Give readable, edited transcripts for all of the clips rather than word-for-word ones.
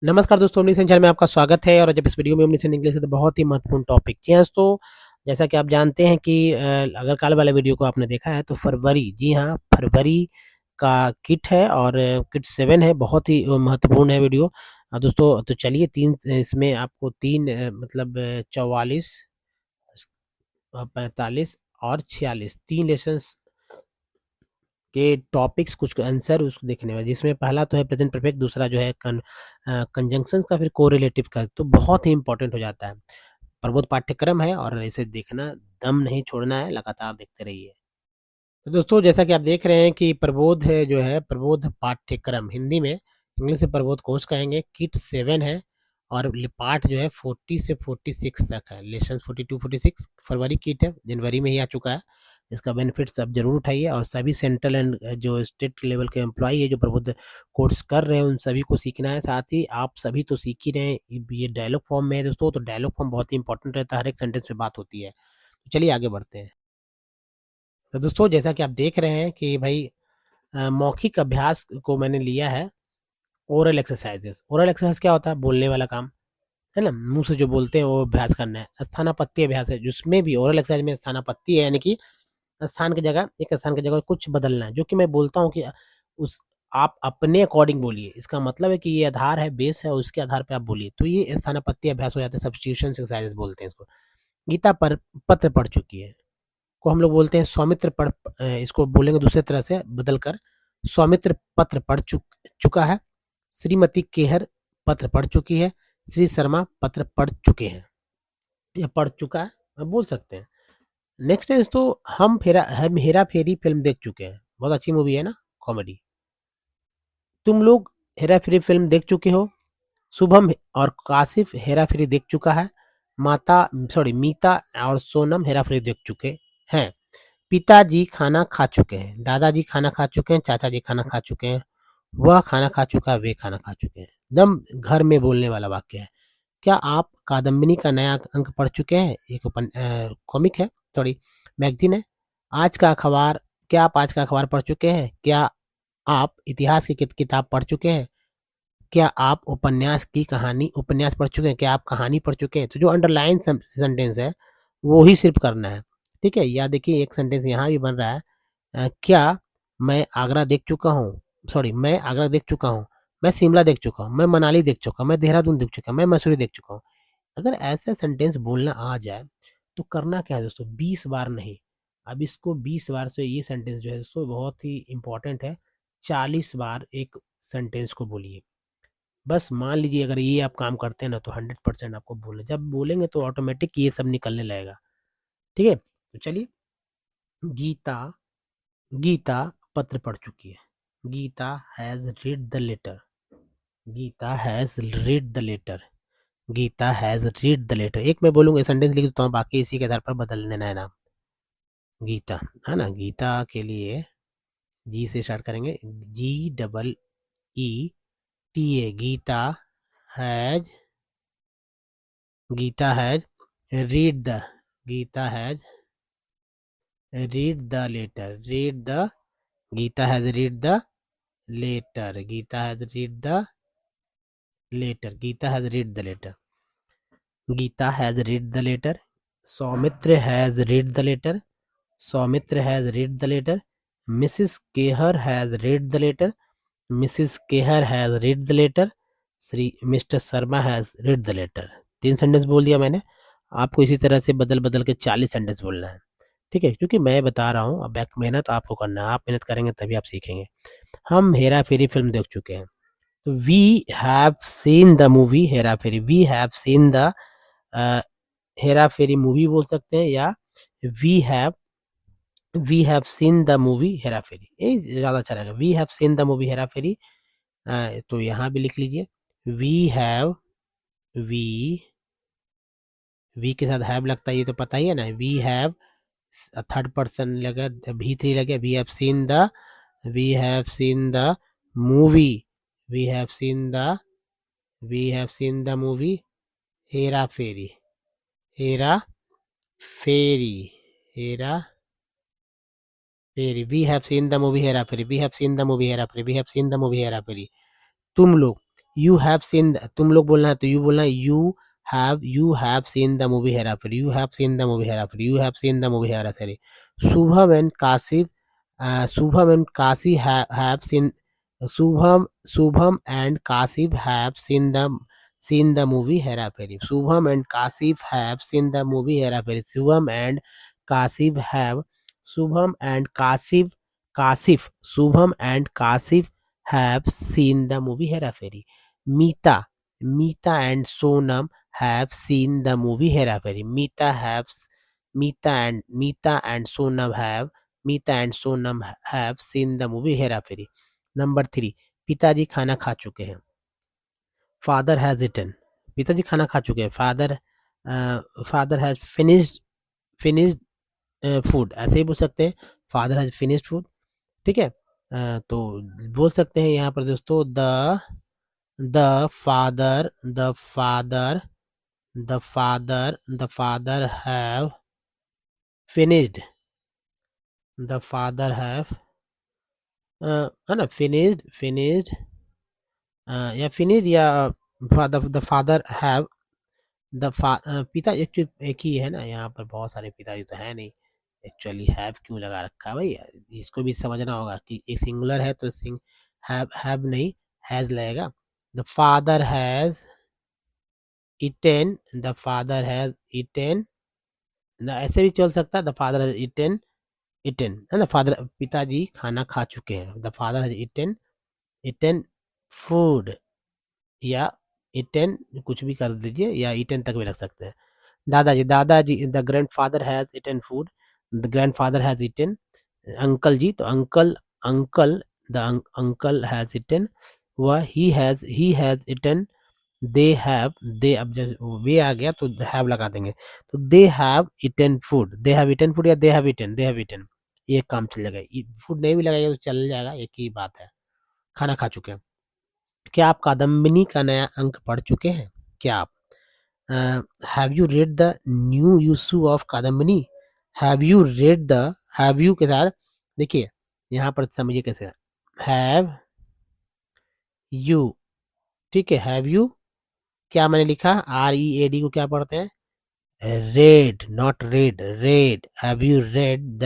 नमस्कार दोस्तों, ओमनी संचार में आपका स्वागत है और जब इस वीडियो में ओमनी सेंड इंग्लिश है तो बहुत ही महत्वपूर्ण टॉपिक। जी हाँ दोस्तों, जैसा कि आप जानते हैं कि अगर कल वाले वीडियो को आपने देखा है तो फरवरी, जी हाँ, फरवरी का किट है और किट 7 है, बहुत ही महत्वपूर्ण है वीडियो। दोस्तों तो चलिए 3 इसमें आपको 3 मतलब 44 45 और 46 3 लेसन्स के टॉपिक्स कुछ आंसर उसको देखने में, जिसमें पहला तो है प्रेजेंट परफेक्ट, दूसरा जो है कंजंक्शंस का, फिर कोरिलेटिव का, तो बहुत ही इंपॉर्टेंट हो जाता है। प्रबोध पाठ्यक्रम है और इसे देखना, दम नहीं छोड़ना है, लगातार देखते रहिए। तो दोस्तों जैसा कि आप देख रहे हैं कि प्रबोध है जो है, प्रबोध पाठ्यक्रम हिंदी में, इंग्लिश से प्रबोध कोर्स कहेंगे, किट 7 है और पार्ट जो है 40 से 46 तक है। लेसन 42 46 फरवरी किट है, जनवरी में ही आ चुका है। इसका बेनिफिट्स आप जरूर उठाइए और सभी सेंट्रल एंड जो स्टेट लेवल के एम्प्लॉई है जो प्रबोध कोर्स कर रहे हैं उन सभी को सीखना है। साथ ही आप सभी तो सीख ही रहे हैं, ये डायलॉग फॉर्म में है दोस्तों, तो डायलॉग फॉर्म बहुत ही इंपॉर्टेंट रहता है, हर एक सेंटेंस में बात होती है। तो चलिए आगे बढ़ते हैं। तो दोस्तों जैसा कि आप देख रहे हैं कि भाई मौखिक अभ्यास को मैंने लिया है, ओरल एक्सरसाइजेस। ओरल एक्सरसाइज क्या होता है? बोलने वाला काम, है ना? मुंह से जो बोलते हैं वो अभ्यास करना है। स्थानापत्ति अभ्यास है, जिसमें भी ओरल एक्सरसाइज में स्थानापत्ति है, यानी कि स्थान की जगह, एक स्थान की जगह कुछ बदलना है, जो कि मैं बोलता हूँ कि उस आप अपने अकॉर्डिंग बोलिए। इसका मतलब है कि ये आधार है, बेस है, उसके आधार पे आप बोलिए, तो ये स्थानापत्ति अभ्यास हो जाता है। सब्स्टिट्यूशन एक्सरसाइजेस बोलते हैं इसको। गीता पर पत्र पढ़ चुकी है को हम लोग बोलते हैं सौमित्र पढ़, इसको बोलेंगे दूसरे तरह से बदल कर, सौमित्र पत्र पढ़ चुका है। श्रीमती केहर पत्र पढ़ चुकी है। श्री शर्मा पत्र पढ़ चुके हैं या पढ़ चुका है, आप बोल सकते हैं। नेक्स्ट है दोस्तों, हम हेरा फेरी फिल्म देख चुके हैं। बहुत अच्छी मूवी है ना, कॉमेडी। तुम लोग हेरा फेरी फिल्म देख चुके हो। शुभम और काशिफ हेरा फेरी देख चुका है। मीता और सोनम हेरा फेरी देख चुके हैं। पिताजी खाना खा चुके हैं। दादाजी खाना खा चुके हैं। चाचा जी खाना खा चुके हैं। वह खाना खा चुका है, वे खाना खा चुके हैं। दम घर में बोलने वाला वाक्य है। क्या आप कादम्बिनी का नया अंक पढ़ चुके हैं? एक कॉमिक है, सॉरी, मैगजीन है। आज का अखबार, क्या आप आज का अखबार पढ़ चुके हैं? क्या आप इतिहास की किताब पढ़ चुके हैं? क्या आप उपन्यास पढ़ चुके हैं? क्या आप कहानी पढ़ चुके हैं? तो जो अंडरलाइन सेंटेंस है वो ही सिर्फ करना है, ठीक है? या देखिए एक सेंटेंस यहाँ भी बन रहा है, क्या मैं आगरा देख चुका हूँ? मैं आगरा देख चुका हूँ। मैं शिमला देख चुका हूँ। मैं मनाली देख चुका हूँ। मैं देहरादून देख चुका हूँ। मैं मसूरी देख चुका हूँ। अगर ऐसा सेंटेंस बोलना आ जाए तो करना क्या है दोस्तों? 20 बार नहीं, अब इसको 20 बार से ये सेंटेंस जो है दोस्तों बहुत ही इंपॉर्टेंट है, 40 बार एक सेंटेंस को बोलिए। बस मान लीजिए अगर ये आप काम करते हैं ना तो 100% आपको बोलना, जब बोलेंगे तो ऑटोमेटिक ये सब निकलने लगेगा, ठीक है? तो चलिए, गीता गीता पत्र पढ़ चुकी है। Geeta has read the letter. Geeta has read the letter. Geeta has read the letter. एक मैं बोलूंगा सेंटेंस लिख देता हूँ, बाकी इसी के आधार पर बदल देना है नाम। गीता, है ना? गीता के लिए जी से स्टार्ट करेंगे, GEE, Geeta has, Geeta has read the, Geeta has read the letter, read the, Geeta has read the letter, Geeta has read the letter, Geeta has read the letter, Geeta has read the letter. Saumitra has read the letter, Saumitra has read the letter. Mrs Kehar has read the letter, Mrs Kehar has read the letter. Shri Mr Sharma has read the letter. 3 sentence बोल दिया मैंने। आपको इसी तरह से बदल बदल के 40 सेंटेंस बोलना है, ठीक है? क्योंकि मैं बता रहा हूँ, अब बैक मेहनत आपको करना है, आप मेहनत करेंगे तभी आप सीखेंगे। हम हेरा फेरी फिल्म देख चुके हैं, तो we have seen the movie Hera Pheri. We have seen the Hera Pheri movie बोल सकते हैं, या we have we have seen the movie Hera Pheri, ये ज़्यादा अच्छा रहेगा। We have seen the movie Hera Pheri. तो यहाँ भी लिख लीजिए, वी हैव, वी वी के साथ हैव लगता है, ये तो पता ही है ना। वी हैव, थर्ड पर्सन लगा, V3 लगे, we have seen the movie, we have seen the, we have seen the movie Hera Pheri, Hera Pheri, Hera Pheri. We have seen the movie Hera Pheri, we have seen the movie Hera Pheri, we have seen the movie Hera Pheri. तुम लोग, you have scene, तुम लोग बोलना है तो you बोलना है, you have seen the movie Hera Pheri, you have seen the movie Hera Pheri, you have seen the movie Hera Pheri. Shubham and Kashif, Shubham and Kashi have seen, Shubham and Kashif have seen the movie Hera Pheri. Shubham and Kashif have seen the movie Hera Pheri. Shubham and Kashif have seen the movie Hera Fairy. Mita and Sonam have seen the movie Hera Fairy. Mita and Sonam have seen the movie Hera Fairy. Number 3, पिताजी खाना खा चुके हैं। Father has eaten. पिताजी खाना खा चुके हैं। Father has finished food, ऐसे ही बोल सकते हैं, Father has finished food। ठीक है। तो बोल सकते हैं यहाँ पर दोस्तों, the father have finished, the father have, है ना, फिनिश्ड या फिनिश्ड या द फादर हैव, पिता एक ही है ना, यहाँ पर बहुत सारे पिताजी तो है नहीं, एक्चुअली हैव क्यों लगा रखा है भाई, इसको भी समझना होगा कि ये सिंगुलर है तो हैव नहीं, हैज लगेगा। द फादर हैज ईटेन, ना ऐसे भी चल सकता है, द फादर हैज ईटेन है ना, फादर पिताजी खाना खा चुके हैं, the father has eaten food, या ईटेन कुछ भी कर दीजिए, या ईटेन तक भी रख सकते हैं। दादाजी, the grandfather has eaten food, the grandfather has eaten. Uncle ji, तो अंकल हैज ईटेन, वह ही हैज ईटेन। दे, अब जब वे आ गया तो हैव लगा देंगे, तो दे हैव ईटेन फूड, या दे हैव ईटेन, ये काम चल जाएगा। फूड नहीं भी लगाएगा तो चल जाएगा, एक ही बात है, खाना खा चुके हैं। क्या आप कादम्बिनी का नया अंक पढ़ चुके हैं? क्या आप have you read the new issue of Kadambini? Have you के साथ देखिए, यहाँ पर समझिए कैसे, हैव यू, ठीक है, हैव यू, क्या मैंने लिखा, READ को क्या पढ़ते हैं, red, not red, red. Have you read the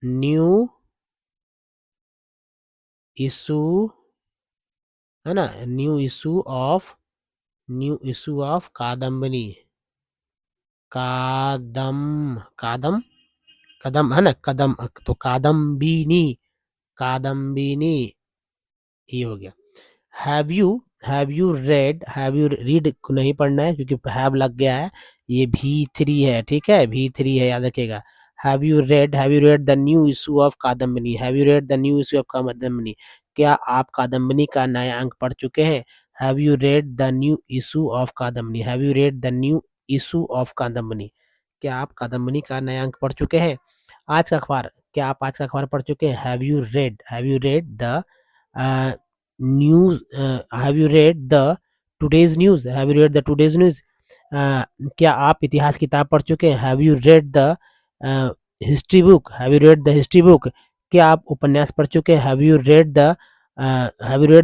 new issue, है ना, न्यू इशू ऑफ कादम्बिनी, कदम है ना, कदम, तो कादम्बिनी ये हो गया। हैव यू रीड को नहीं पढ़ना है क्योंकि हैव लग गया है, ये V3 है, ठीक है, V3 है, याद रखिएगा। Have you read the new issue of Kadambini? क्या आप कादम्बिनी का नया अंक पढ़ चुके हैं? Have you read the new issue of Kadambini? क्या आप कादम्बिनी का नया अंक पढ़ चुके हैं? आज का अखबार, क्या आप आज का अखबार पढ़ चुके हैं? Have you read the news, have you read the today's news? क्या आप इतिहास किताब पढ़ चुके हैं? Have you read the history book? क्या आप उपन्यास पढ़ चुके हैं? Have you read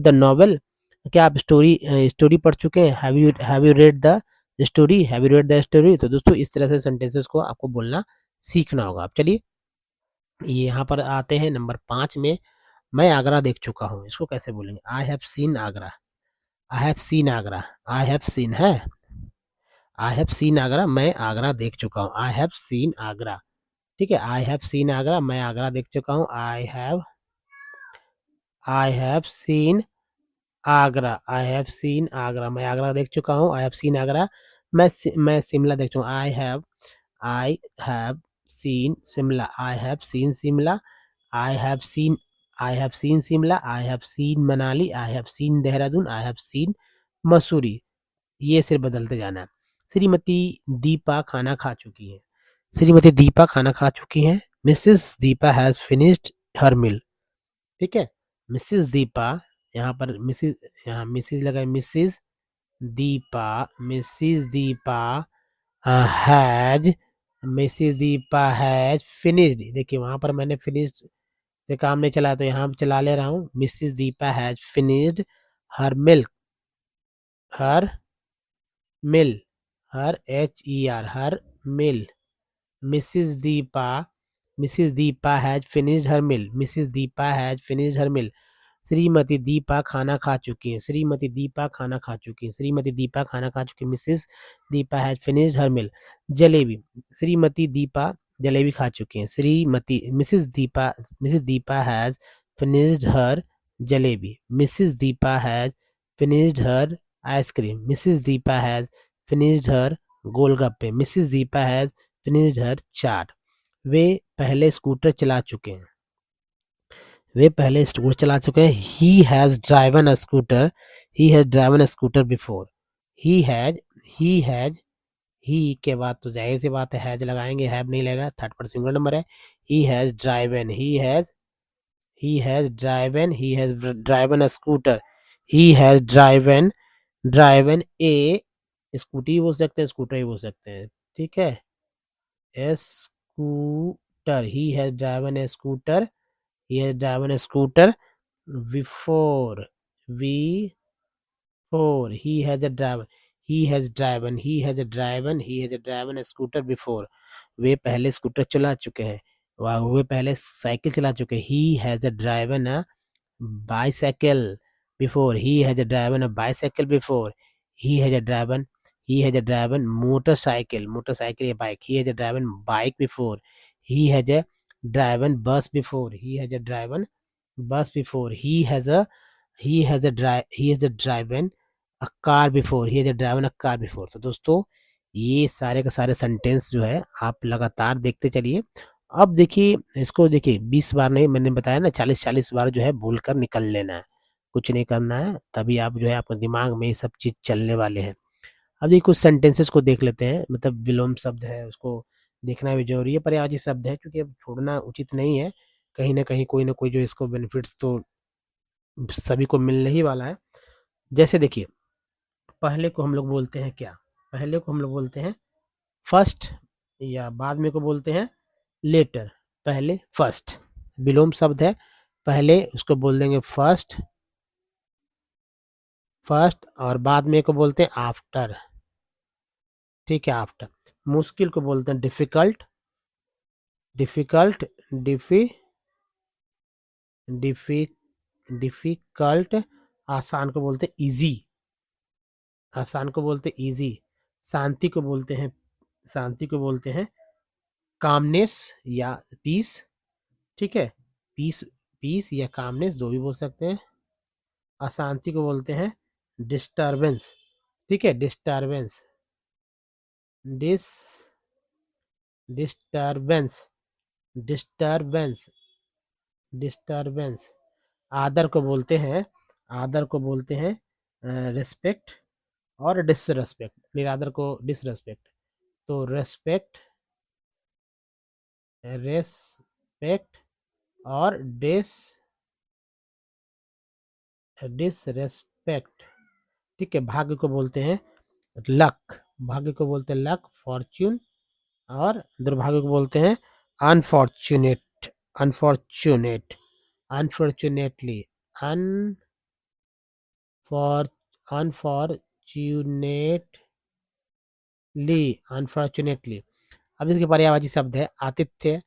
the novel? क्या आप स्टोरी पढ़ चुके हैं? Have you read the story? तो दोस्तों इस तरह से सेंटेंसेस को आपको बोलना सीखना होगा। अब चलिए ये यहाँ पर आते हैं नंबर 5 में, मैं आगरा देख चुका हूँ, इसको कैसे बोलेंगे? आई हैव सीन आगरा, मैं आगरा देख चुका हूँ, आई हैव सीन आगरा, ठीक है, आई हैव सीन आगरा, मैं आगरा देख चुका हूँ, आई हैव सीन आगरा, मैं आगरा देख चुका हूँ, आई हैव सीन आगरा। मैं शिमला देख चुका हूँ, I have seen Shimla, I have seen Shimla, I have seen Manali, I have seen Dehradun, I have seen Mussoorie, ये सिर्फ बदलते जाना है। श्रीमती दीपा खाना खा चुकी है, Mrs Deepa has finished her meal, ठीक है, मिसेस दीपा, यहाँ पर मिसेस लगा, मिसेस दीपा हैज फिनिश्ड, देखिए वहां पर मैंने फिनिश्ड से काम नहीं चला तो यहाँ चला ले रहा हूँ। Mrs Deepa has finished her milk, her meal, her HER, her meal. Mrs Deepa, Mrs Deepa has finished her meal, Mrs Deepa has finished her meal. श्रीमती दीपा खाना खा चुकी हैं, श्रीमती दीपा खाना खा चुकी हैं, श्रीमती दीपा खाना खा चुकी हैं। Mrs Deepa has finished her meal. Jalebi, श्रीमती दीपा जलेबी खा चुकी हैं, श्रीमती Mrs Deepa has finished her jalebi. Mrs Deepa has finished her ice cream, Mrs Deepa has finished her golgappe, Mrs Deepa has finished her chaat. वे पहले स्कूटर चला चुके हैं, वे पहले स्कूटर चला चुके हैं। He has driven a scooter, he has driven a scooter before. He has, he के बाद तो जाहिर सी बात है हैज लगाएंगे, हैव नहीं लगेगा, थर्ड पर्सन सिंगुलर नंबर है। ही has driven, he has driven a scooter, he has driven A scooty बोल सकते हैं, स्कूटर ही बोल सकते हैं, ठीक है। Scooter, he has driven A scooter, he has driven a scooter before, before he has a driven, he has a driven a scooter before। वे पहले scooter चला चुके हैं, वे पहले साइकिल चला चुके हैं। he has a driven a bicycle before, he has a driven a bicycle before। he has a driven, motorcycle या bike, he has a driven bike before। he has a driven bus before, he has a driven bus before। he has a driven a car before, he has a driven a car before। तो दोस्तों ये सारे के सारे sentence जो है आप लगातार देखते चलिए। अब देखिए इसको, देखिए 20 बार नहीं, मैंने बताया ना 40-40 बार जो है बोलकर निकल लेना है, कुछ नहीं करना है, तभी आप जो है आपके दिमाग में ये सब चीज़ चलने वाले हैं। अब ये कुछ सेंटेंसेस को देख लेते हैं, मतलब विलोम शब्द है उसको देखना भी जरूरी है, पर्यायवाची शब्द है क्योंकि अब छोड़ना उचित नहीं है, कहीं ना कहीं कोई ना कोई जो इसको बेनिफिट्स तो सभी को मिलने ही वाला है। जैसे देखिए पहले को हम लोग बोलते हैं क्या, पहले को हम लोग बोलते हैं फर्स्ट, या बाद में को बोलते हैं लेटर। पहले फर्स्ट विलोम शब्द है, पहले उसको बोल देंगे फर्स्ट, फर्स्ट, और बाद में को बोलते हैं आफ्टर, ठीक है आफ्टर। मुश्किल को बोलते हैं डिफिकल्ट, डिफिकल्ट, डिफिकल्ट। आसान को बोलते हैं इजी, आसान को बोलते हैं इजी। शांति को बोलते हैं, शांति को बोलते हैं कामनेस या पीस, ठीक है, पीस, पीस या कामनेस दो भी बोल सकते हैं। अशांति को बोलते हैं डिस्टर्बेंस, ठीक है, डिस्टर्बेंस, डिस्टर्बेंस, डिस्टर्बेंस, डिस्टर्बेंस। आदर को बोलते हैं, आदर को बोलते हैं रिस्पेक्ट और डिसरेस्पेक्ट, निरादर को डिसरेस्पेक्ट। तो रेस्पेक्ट, रेस्पेक्ट और डिसरेस्पेक्ट, ठीक है। भाग्य को बोलते हैं लक, भाग्य को बोलते हैं लक, फॉर्च्यून, और दुर्भाग्य को बोलते हैं अनफॉर्चुनेट, अनफॉर्चुनेट, अनफॉर्चुनेटली, अनफॉर्चुनेटली। अब इसके पर्यायवाची शब्द है आतिथ्य,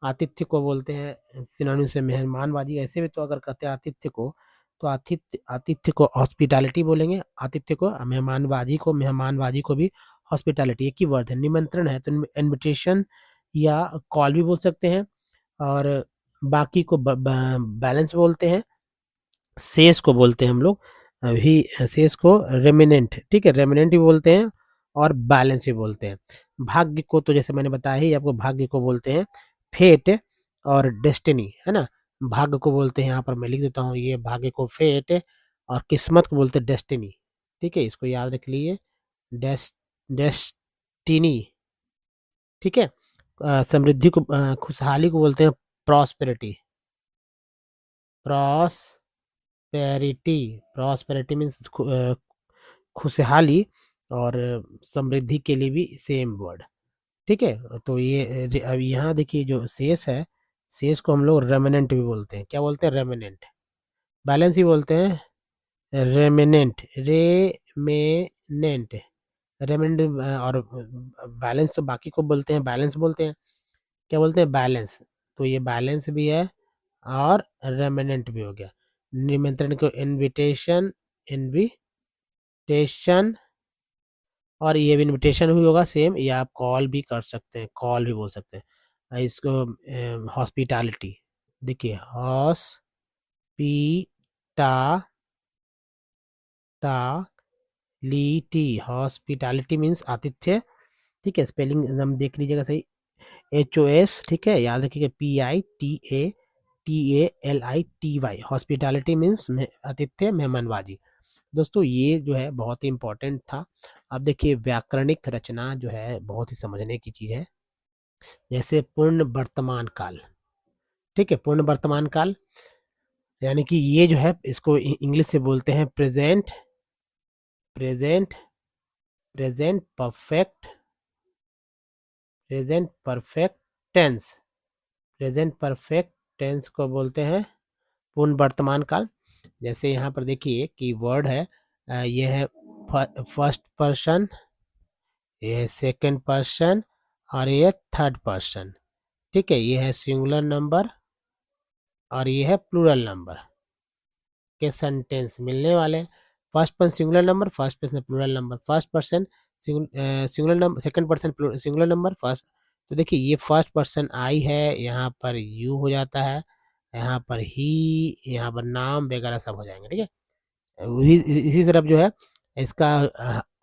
आतिथ्य को बोलते हैं सिनोनिम से मेहमानबाजी। ऐसे भी तो अगर कहते हैं आतिथ्य को, तो आतिथ्य, आतिथ्य को हॉस्पिटैलिटी बोलेंगे, आतिथ्य को, मेहमानबाजी को भी हॉस्पिटैलिटी, एक ही वर्ड है। निमंत्रण है तो इनविटेशन या कॉल भी बोल सकते हैं, और बाकी को बैलेंस बोलते हैं। शेष को बोलते हैं हम लोग भी, शेष को रेमिनेंट, ठीक है, रेमिनेंट भी बोलते हैं और बैलेंस भी बोलते हैं। भाग्य को तो जैसे मैंने बताया ही आपको, भाग्य को बोलते हैं फेट और डेस्टिनी, है ना। भाग्य को बोलते हैं, यहाँ पर मैं लिख देता हूँ, ये भाग्य को फेट, और किस्मत को बोलते हैं डेस्टिनी, ठीक है, इसको याद रख लीजिए, डेस्टिनी, ठीक है। समृद्धि को, खुशहाली को बोलते हैं प्रॉस्पेरिटी, प्रॉस्पेरिटी, प्रॉस्पेरिटी मीन्स खुशहाली, और समृद्धि के लिए भी सेम वर्ड, ठीक है। तो ये अब यहाँ देखिए जो शेष है, शेष को हम लोग रेमिनेंट भी बोलते हैं। क्या बोलते हैं? रेमिनेंट। बैलेंस ही बोलते हैं रेमिनेंट, रेमिनेंट, रेमिनेंट। और बैलेंस तो बाकी को बोलते हैं बैलेंस बोलते हैं। क्या बोलते हैं? बैलेंस। तो ये बैलेंस भी है और रेमिनेंट भी हो गया। निमंत्रण को इनविटेशन, इनविटेशन, और ये भी इनविटेशन भी होगा सेम, या आप कॉल भी कर सकते हैं, कॉल भी बोल सकते हैं। इसको हॉस्पिटैलिटी, देखिए हॉस्पिटैलिटी, हॉस्पिटैलिटी मीन्स आतिथ्य। ठीक है, स्पेलिंग हम देख लीजिएगा सही, HOS, ठीक है, याद रखिएगा, PITATALITY, हॉस्पिटैलिटी मीन्स आतिथ्य, मेहमानबाजी। दोस्तों ये जो है बहुत ही इंपॉर्टेंट था। अब देखिए व्याकरणिक रचना जो है बहुत ही समझने की चीज है। जैसे पूर्ण वर्तमान काल, ठीक है, पूर्ण वर्तमान काल यानी कि ये जो है इसको इंग्लिश से बोलते हैं present, present, present perfect, present perfect tense, present perfect tense को बोलते हैं पूर्ण वर्तमान काल। जैसे यहाँ पर देखिए कि वर्ड है, ये है फर्स्ट पर्सन, ये है सेकंड पर्सन, और ये थर्ड पर्सन। ठीक है, ये है सिंगुलर नंबर और ये है प्लूरल नंबर के सेंटेंस मिलने वाले। First person singular number, first person plural number, first person singular number, second person singular number, first. तो देखिए ये फर्स्ट पर्सन आई है, यहाँ पर यू हो जाता है, यहाँ पर ही, यहाँ पर नाम वगैरह सब हो जाएंगे। ठीक है, इसी तरफ जो है इसका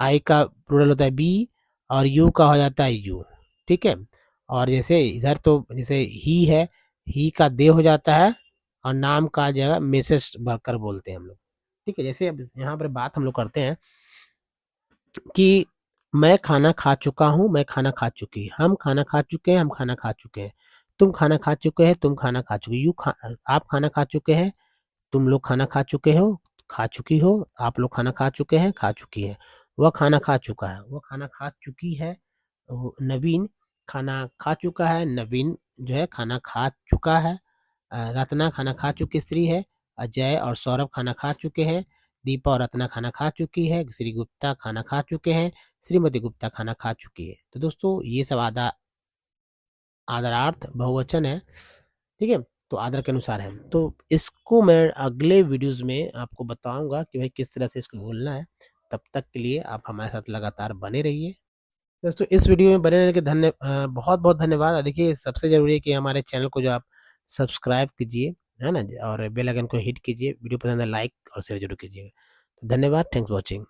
आई का प्लूरल होता है बी, और यू का हो जाता है यू। ठीक है, और जैसे इधर तो जैसे ही है, ही का दे हो जाता है, और नाम का जगह मिसेस वर्कर बोलते हैं हम लोग। ठीक है, जैसे अब यहाँ पर बात हम लोग करते हैं कि मैं खाना खा चुका हूँ, मैं खाना खा चुकी, हम खाना खा चुके हैं, हम खाना खा चुके हैं, तुम खाना खा चुके हैं, तुम खाना खा चुके, आप खाना खा चुके हैं, तुम लोग खाना खा चुके हो, खा चुकी हो, आप लोग खाना खा चुके हैं, खा चुकी है, वह खाना खा चुका है, वह खाना खा चुकी है, नवीन खाना खा चुका है, नवीन जो है खाना खा चुका है, रत्ना खाना खा चुकी स्त्री है, अजय और सौरभ खाना खा चुके हैं, दीपा और रत्ना खाना खा चुकी है, श्री गुप्ता खाना खा चुके हैं, श्रीमती गुप्ता खाना खा चुकी है। तो दोस्तों ये सब आदरार्थ बहुवचन है। ठीक है, तो आदर के अनुसार है। तो इसको मैं अगले वीडियोस में आपको बताऊंगा कि भाई किस तरह से इसको बोलना है। तब तक के लिए आप हमारे साथ लगातार बने रहिए। दोस्तों इस वीडियो में बने रहने के बहुत बहुत धन्यवाद। देखिए सबसे जरूरी है कि हमारे चैनल को जो आप सब्सक्राइब कीजिए, है ना, और बेल आइकन को हिट कीजिए। वीडियो पसंद है लाइक और शेयर जरूर कीजिएगा। धन्यवाद, थैंक्स फॉर वॉचिंग।